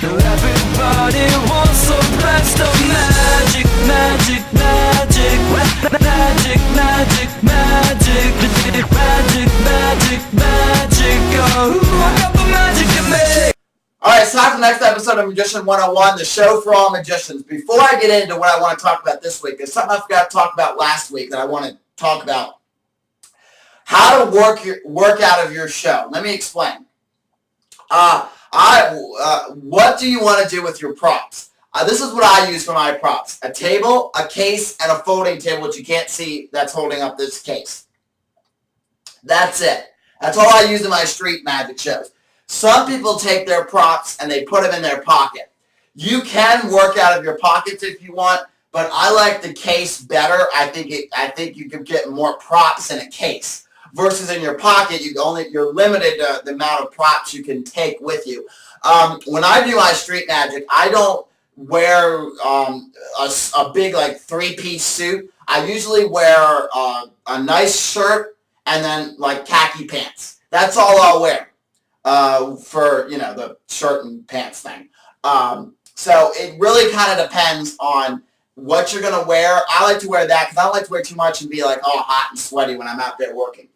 Everybody wants some blast of magic, magic, magic, magic, magic, magic, magic, magic, magic. Oh, I got the magic in me. Alright, it's time for the next episode of Magician 101, the show for all magicians. Before I get into what I want to talk about this week, there's something I forgot to talk about last week that I want to talk about. How to work out of your show. Let me explain. What do you want to do with your props? This is what I use for my props. A table, a case, and a folding table, which you can't see that's holding up this case. That's it. That's all I use in my street magic shows. Some people take their props and they put them in their pocket. You can work out of your pockets if you want, but I like the case better. I think you can get more props in a case versus in your pocket. You're limited to the amount of props you can take with you. When I do my street magic, I don't wear a big like 3-piece suit. I usually wear a nice shirt and then like khaki pants. That's all I'll wear. For, the shirt and pants thing. So it really kind of depends on what you're going to wear. I like to wear that because I don't like to wear too much and be like all hot and sweaty when I'm out there working.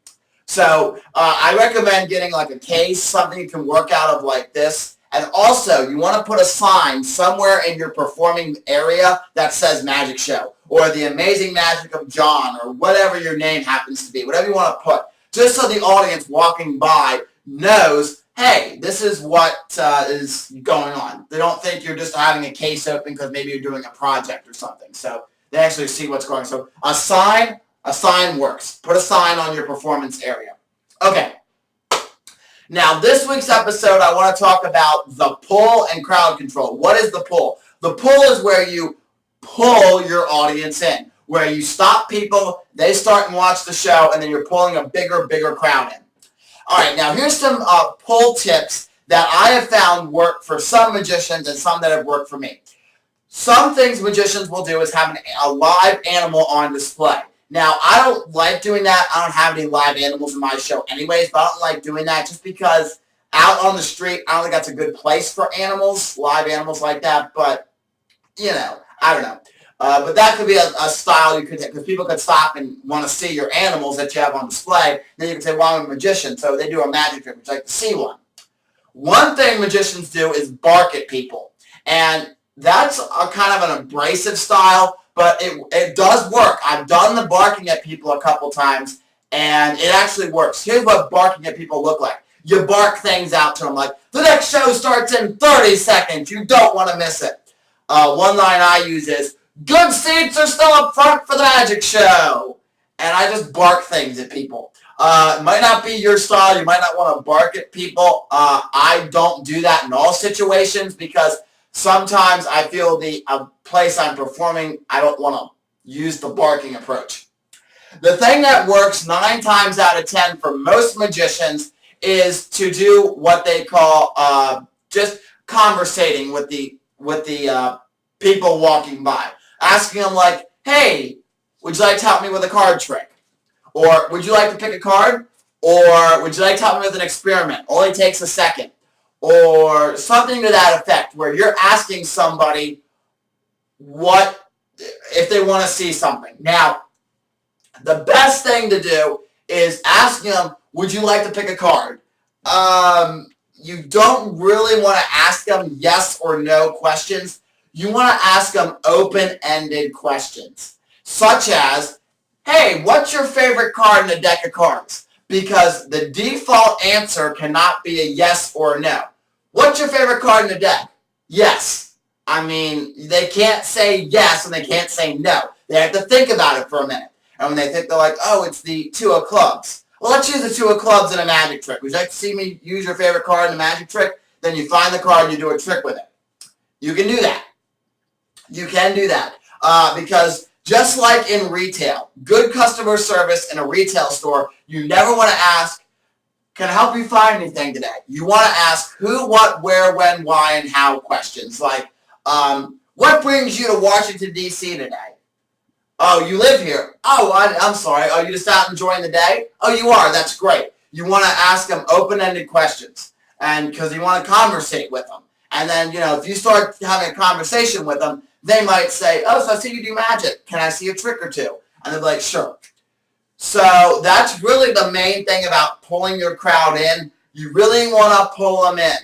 So I recommend getting like a case, something you can work out of like this. And also, you want to put a sign somewhere in your performing area that says Magic Show or The Amazing Magic of John or whatever your name happens to be, whatever you want to put, just so the audience walking by knows, hey, this is what is going on. They don't think you're just having a case open because maybe you're doing a project or something. So they actually see what's going on. So a sign works. Put a sign on your performance area. Okay. Now, this week's episode, I want to talk about the pull and crowd control. What is the pull? The pull is where you pull your audience in, where you stop people, they start and watch the show, and then you're pulling a bigger crowd in. All right, now here's some pull tips that I have found work for some magicians and some that have worked for me. Some things magicians will do is have a live animal on display. Now, I don't like doing that. I don't have any live animals in my show anyways, but I don't like doing that just because out on the street, I don't think that's a good place for animals, live animals like that, but, I don't know. But that could be a style you could take, because people could stop and want to see your animals that you have on display. Then you can say, well, I'm a magician, so they do a magic trick, which I like to see one. One thing magicians do is bark at people. And that's a kind of an abrasive style, but it does work. I've done the barking at people a couple times, and it actually works. Here's what barking at people look like. You bark things out to them like, the next show starts in 30 seconds. You don't want to miss it. One line I use is, good seats are still up front for the magic show. And I just bark things at people. It might not be your style. You might not want to bark at people. I don't do that in all situations because sometimes I feel the place I'm performing, I don't want to use the barking approach. The thing that works 9 times out of 10 for most magicians is to do what they call just conversating with the people walking by. Asking them like, hey, would you like to help me with a card trick? Or would you like to pick a card? Or would you like to help me with an experiment? Only takes a second. Or something to that effect where you're asking somebody if they want to see something. Now, the best thing to do is ask them, would you like to pick a card? You don't really want to ask them yes or no questions. You want to ask them open-ended questions, such as, hey, what's your favorite card in a deck of cards? Because the default answer cannot be a yes or a no. What's your favorite card in the deck? Yes. I mean, they can't say yes and they can't say no. They have to think about it for a minute. And when they think, they're like, oh, it's the 2 of clubs. Well, let's use the 2 of clubs in a magic trick. Would you like to see me use your favorite card in a magic trick? Then you find the card and you do a trick with it. You can do that. You can do that. Because just like in retail, good customer service in a retail store, you never want to ask, can I help you find anything today? You want to ask who, what, where, when, why, and how questions. Like, what brings you to Washington, D.C. today? Oh, you live here. Oh, I'm sorry. Are you just out enjoying the day? Oh, you are. That's great. You want to ask them open-ended questions, and because you want to conversate with them. And then, if you start having a conversation with them, they might say, oh, so I see you do magic. Can I see a trick or two? And they're like, sure. So that's really the main thing about pulling your crowd in. You really want to pull them in.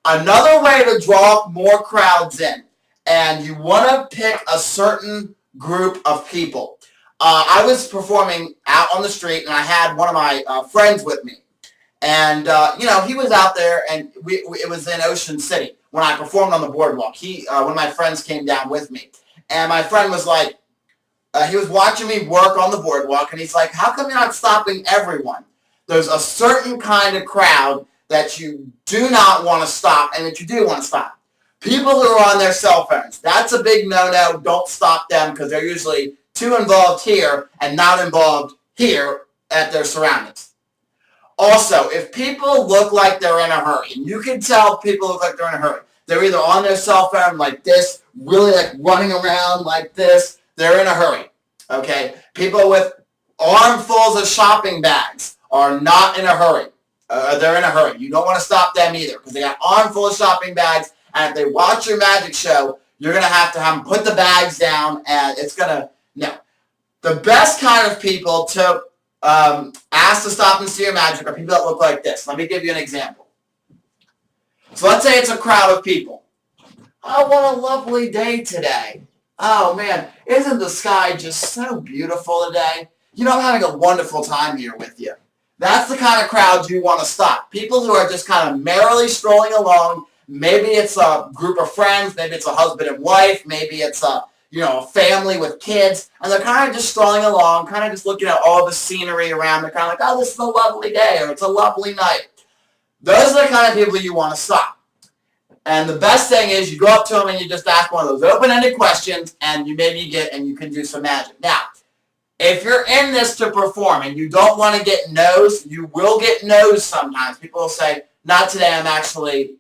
Another way to draw more crowds in, and you want to pick a certain group of people. I was performing out on the street, and I had one of my friends with me. And, he was out there, and it was in Ocean City when I performed on the boardwalk. One of my friends came down with me. And my friend was like, he was watching me work on the boardwalk, and he's like, how come you're not stopping everyone? There's a certain kind of crowd that you do not want to stop and that you do want to stop. People who are on their cell phones. That's a big no-no. Don't stop them because they're usually too involved here and not involved here at their surroundings. Also, if people look like they're in a hurry, and you can tell people look like they're in a hurry, they're either on their cell phone like this, really like running around like this, they're in a hurry, okay? People with armfuls of shopping bags are not in a hurry. They're in a hurry. You don't want to stop them either because they got armfuls of shopping bags, and if they watch your magic show, you're going to have them put the bags down, and it's going to, no. The best kind of people to ask to stop and see your magic are people that look like this. Let me give you an example. So let's say it's a crowd of people. Oh, what a lovely day today. Oh, man, isn't the sky just so beautiful today? I'm having a wonderful time here with you. That's the kind of crowd you want to stop. People who are just kind of merrily strolling along. Maybe it's a group of friends. Maybe it's a husband and wife. Maybe it's a family with kids. And they're kind of just strolling along, kind of just looking at all the scenery around. They're kind of like, oh, this is a lovely day, or it's a lovely night. Those are the kind of people you want to stop. And the best thing is you go up to them and you just ask one of those open-ended questions, and you can do some magic. Now, if you're in this to perform and you don't want to get no's, you will get no's sometimes. People will say, not today, I'm actually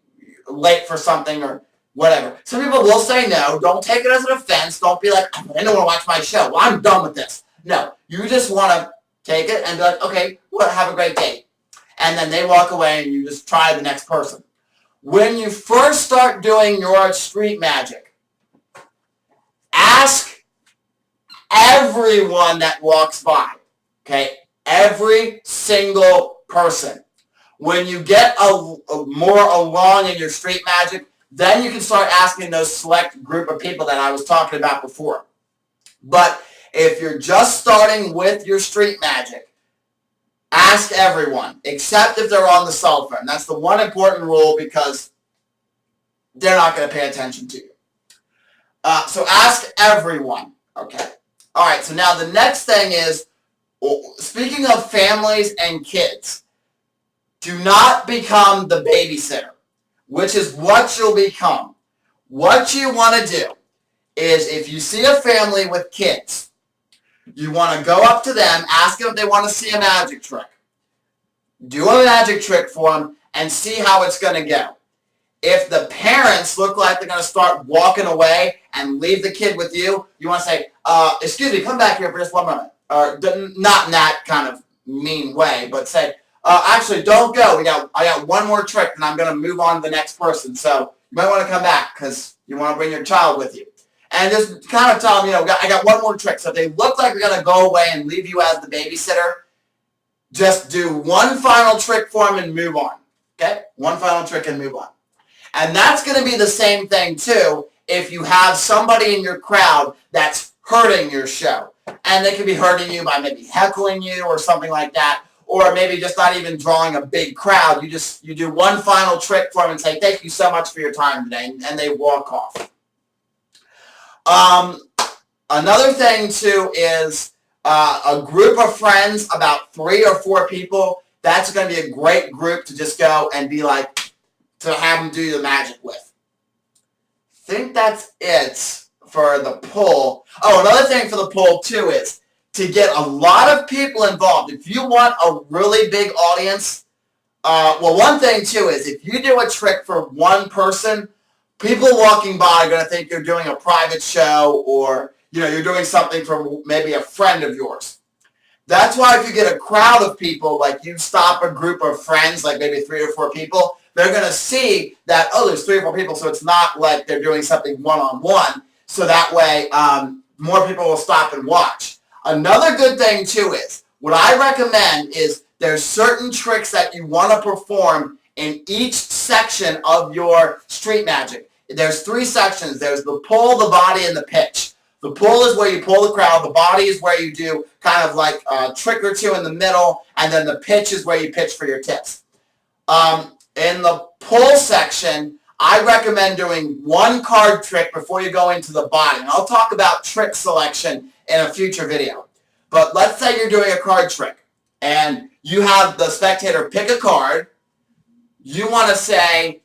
late for something or whatever. Some people will say no. Don't take it as an offense. Don't be like, I don't want to watch my show. Well, I'm done with this. No, you just want to take it and be like, okay, well, have a great day. And then they walk away and you just try the next person. When you first start doing your street magic, ask everyone that walks by, okay? Every single person. When you get more along in your street magic, then you can start asking those select group of people that I was talking about before. But if you're just starting with your street magic, ask everyone, except if they're on the cell phone. That's the one important rule because they're not going to pay attention to you. So ask everyone, okay? All right, so now the next thing is, speaking of families and kids, do not become the babysitter, which is what you'll become. What you want to do is if you see a family with kids, you want to go up to them, ask them if they want to see a magic trick. Do a magic trick for them and see how it's going to go. If the parents look like they're going to start walking away and leave the kid with you, you want to say, excuse me, come back here for just 1 moment. Or not in that kind of mean way, but say, actually, don't go. I got one more trick, and I'm going to move on to the next person. So you might want to come back because you want to bring your child with you. And just kind of tell them, I got one more trick. So if they look like they're going to go away and leave you as the babysitter, just do one final trick for them and move on. Okay? One final trick and move on. And that's going to be the same thing, too, if you have somebody in your crowd that's hurting your show. And they could be hurting you by maybe heckling you or something like that. Or maybe just not even drawing a big crowd. You do one final trick for them and say, thank you so much for your time today. And they walk off. Another thing, too, is a group of friends, about 3 or 4 people. That's going to be a great group to just go and be like, to have them do the magic with. I think that's it for the pull. Oh, another thing for the pull, too, is to get a lot of people involved. If you want a really big audience, well, one thing, too, is if you do a trick for one person, people walking by are going to think you're doing a private show or, you're doing something for maybe a friend of yours. That's why if you get a crowd of people, like you stop a group of friends, like maybe 3 or 4 people, they're going to see that, oh, there's 3 or 4 people, so it's not like they're doing something one-on-one. So that way, more people will stop and watch. Another good thing, too, is what I recommend is there's certain tricks that you want to perform in each section of your street magic. There's 3 sections. There's the pull, the body, and the pitch. The pull is where you pull the crowd. The body is where you do kind of like a trick or 2 in the middle. And then the pitch is where you pitch for your tips. In the pull section, I recommend doing 1 card trick before you go into the body. And I'll talk about trick selection in a future video. But let's say you're doing a card trick. And you have the spectator pick a card. You want to say,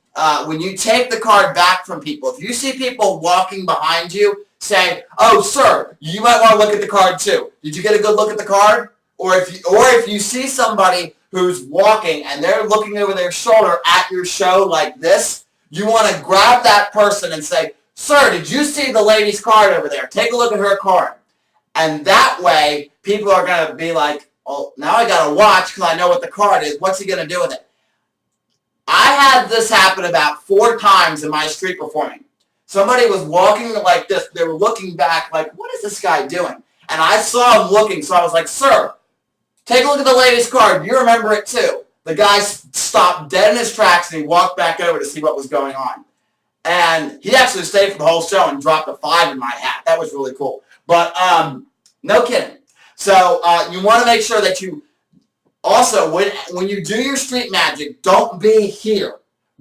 when you take the card back from people, if you see people walking behind you, say, oh, sir, you might want to look at the card too. Did you get a good look at the card? Or if you see somebody who's walking and they're looking over their shoulder at your show like this, you want to grab that person and say, sir, did you see the lady's card over there? Take a look at her card. And that way, people are going to be like, oh, now I got to watch because I know what the card is. What's he going to do with it? I had this happen about 4 times in my street performing. Somebody was walking like this. They were looking back like, what is this guy doing? And I saw him looking, so I was like, sir, take a look at the lady's card. You remember it too. The guy stopped dead in his tracks and he walked back over to see what was going on. And he actually stayed for the whole show and dropped a 5 in my hat. That was really cool. But no kidding. So you want to make sure that you also, when you do your street magic, don't be here.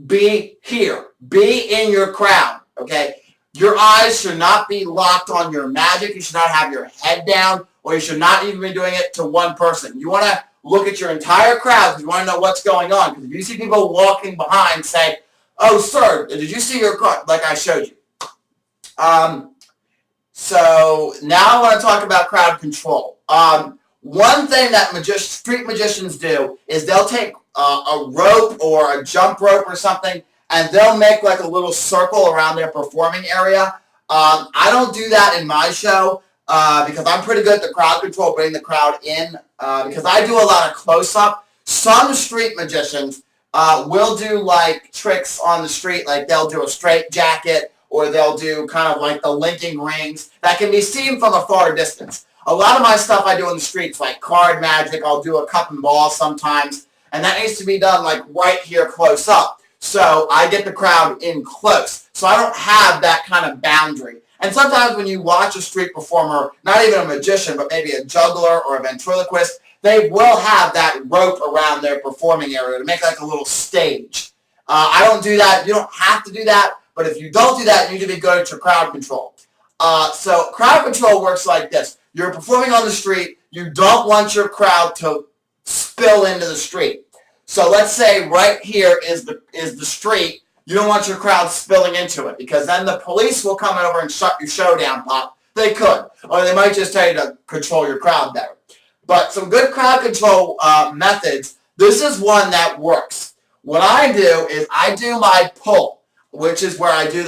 Be here. Be in your crowd. Okay? Your eyes should not be locked on your magic. You should not have your head down, or you should not even be doing it to one person. You want to look at your entire crowd because you want to know what's going on. Because if you see people walking behind, say, oh, sir, did you see your card? Like I showed you. So now I want to talk about crowd control. One thing that street magicians do is they'll take a rope or a jump rope or something, and they'll make like a little circle around their performing area. I don't do that in my show because I'm pretty good at the crowd control, bringing the crowd in, because I do a lot of close-up. Some street magicians will do like tricks on the street, like they'll do a straight jacket, or they'll do kind of like the linking rings that can be seen from a far distance. A lot of my stuff I do in the streets, like card magic, I'll do a cup and ball sometimes, and that needs to be done like right here close up. So I get the crowd in close. So I don't have that kind of boundary. And sometimes when you watch a street performer, not even a magician, but maybe a juggler or a ventriloquist, they will have that rope around their performing area to make like a little stage. I don't do that. You don't have to do that. But if you don't do that, you need to be good at your crowd control. So crowd control works like this. You're performing on the street. You don't want your crowd to spill into the street. So let's say right here is the street. You don't want your crowd spilling into it because then the police will come over and shut your show down, Pop. They could. Or they might just tell you to control your crowd better. But some good crowd control methods, this is one that works. What I do is I do my pull, which is where I do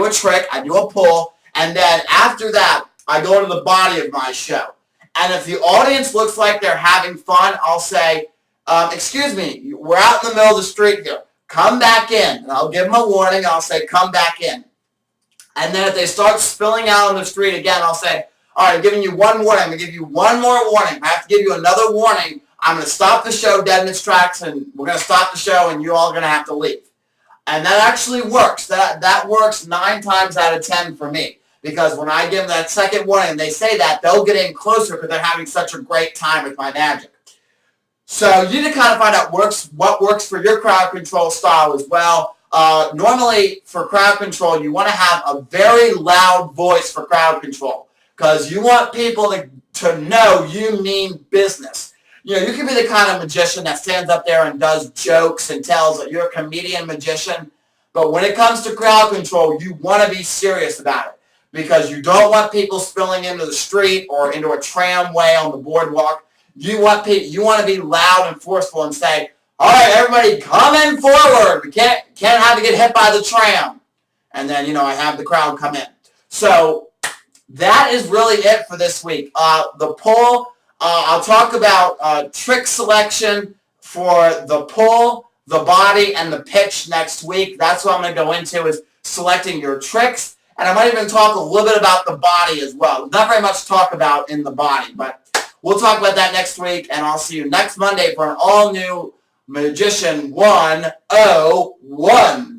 a trick, I do a pull, and then after that, I go to the body of my show. And if the audience looks like they're having fun, I'll say, excuse me, we're out in the middle of the street here. Come back in. And I'll give them a warning. I'll say, come back in. And then if they start spilling out on the street again, I'll say, all right, I'm giving you one warning. I'm going to give you one more warning. I have to give you another warning. I'm going to stop the show dead in its tracks, and we're going to stop the show, and you all are going to have to leave. And that actually works. That works 9 times out of 10 for me. Because when I give them that second warning and they say that, they'll get in closer because they're having such a great time with my magic. So you need to kind of find out what works for your crowd control style as well. Normally, for crowd control, you want to have a very loud voice for crowd control. Because you want people to know you mean business. You know, you can be the kind of magician that stands up there and does jokes and tells that you're a comedian magician. But when it comes to crowd control, you want to be serious about it. Because you don't want people spilling into the street or into a tramway on the boardwalk. You want to be loud and forceful and say, all right, everybody, coming forward. We can't have to get hit by the tram. And then, I have the crowd come in. So that is really it for this week. The pull, I'll talk about trick selection for the pull, the body and the pitch next week. That's what I'm going to go into, is selecting your tricks. And I might even talk a little bit about the body as well. Not very much to talk about in the body, but we'll talk about that next week. And I'll see you next Monday for an all-new Magician 101.